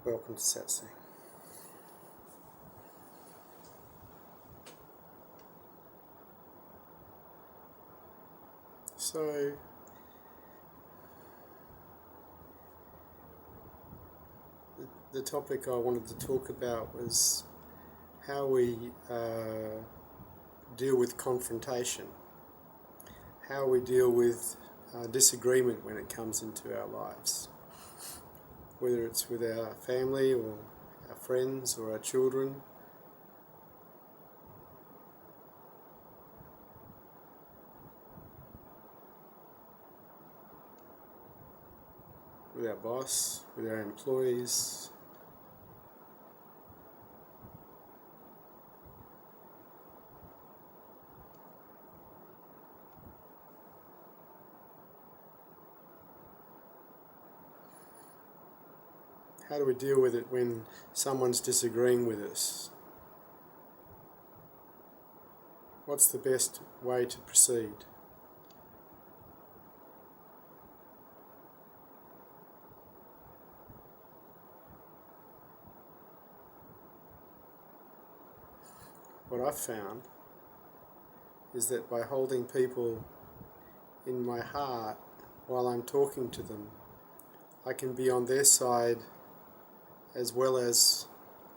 Welcome to Satsang. So, the topic I wanted to talk about was how we deal with confrontation, how we deal with disagreement when it comes into our lives, whether it's with our family or our friends or our children. With our boss, with our employees. How do we deal with it when someone's disagreeing with us? What's the best way to proceed? What I've found is that by holding people in my heart while I'm talking to them, I can be on their side as well as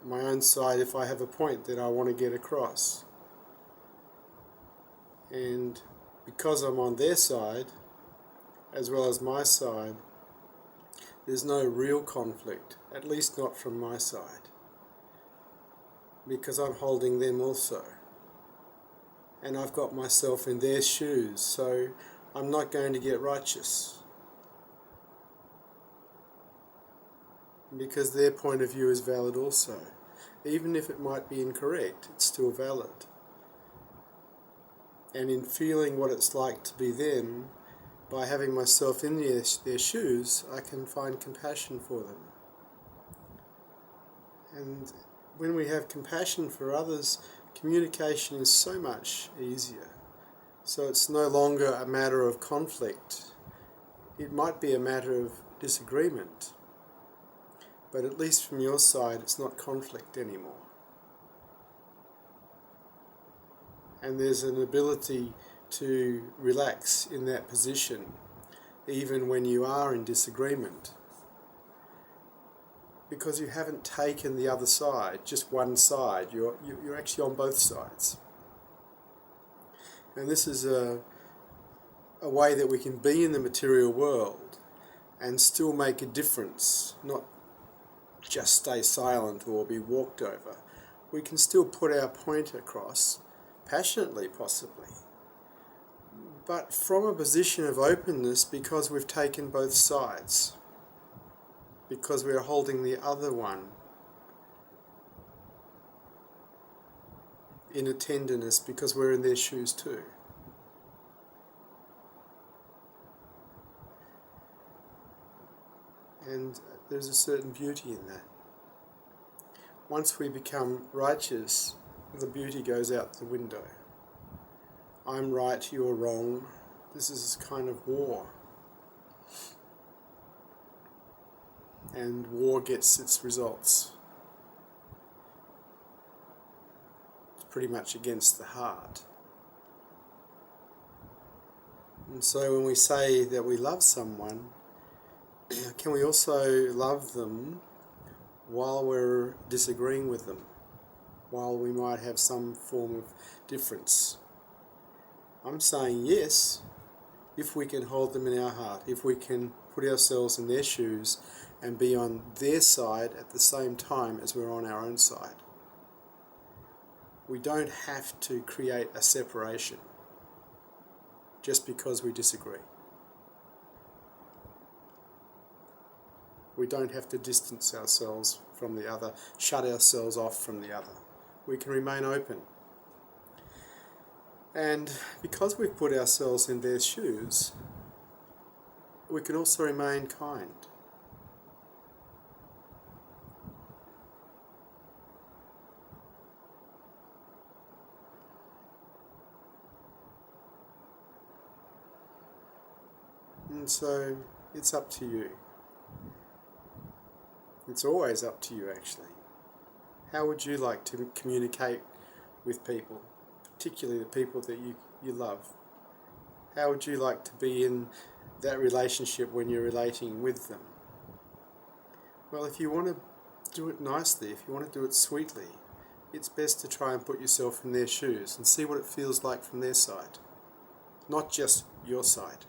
my own side if I have a point that I want to get across. And because I'm on their side as well as my side, there's no real conflict, at least not from my side, because I'm holding them also. And I've got myself in their shoes, so I'm not going to get righteous. Because their point of view is valid also. Even if it might be incorrect, it's still valid. And in feeling what it's like to be them, by having myself in their shoes, I can find compassion for them. And when we have compassion for others, communication is so much easier. So it's no longer a matter of conflict. It might be a matter of disagreement. But at least from your side, it's not conflict anymore. And there's an ability to relax in that position, even when you are in disagreement. Because you haven't taken the other side, just one side. You're actually on both sides. And this is a way that we can be in the material world and still make a difference, not just stay silent or be walked over. We can still put our point across, passionately possibly, but from a position of openness because we've taken both sides, because we're holding the other one in a tenderness because we're in their shoes too. And there's a certain beauty in that. Once we become righteous, the beauty goes out the window. I'm right, you're wrong. This is kind of war. And war gets its results. It's pretty much against the heart. And so when we say that we love someone, can we also love them while we're disagreeing with them, while we might have some form of difference? I'm saying yes, if we can hold them in our heart, if we can put ourselves in their shoes and be on their side at the same time as we're on our own side. We don't have to create a separation just because we disagree. We don't have to distance ourselves from the other, shut ourselves off from the other. We can remain open. And because we've put ourselves in their shoes, we can also remain kind. And so it's up to you. It's always up to you, actually. How would you like to communicate with people, particularly the people that you love? How would you like to be in that relationship when you're relating with them? Well, if you want to do it nicely, if you want to do it sweetly, it's best to try and put yourself in their shoes and see what it feels like from their side, not just your side.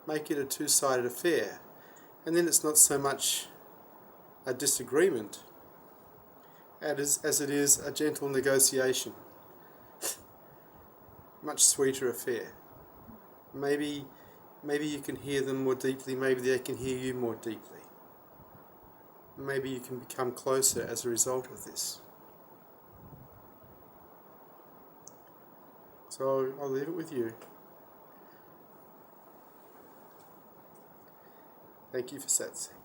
Make it a two-sided affair, and then it's not so much a disagreement as it is a gentle negotiation. Much sweeter affair. Maybe you can hear them more deeply, maybe they can hear you more deeply. Maybe you can become closer as a result of this. So I'll leave it with you. Thank you for Satsang.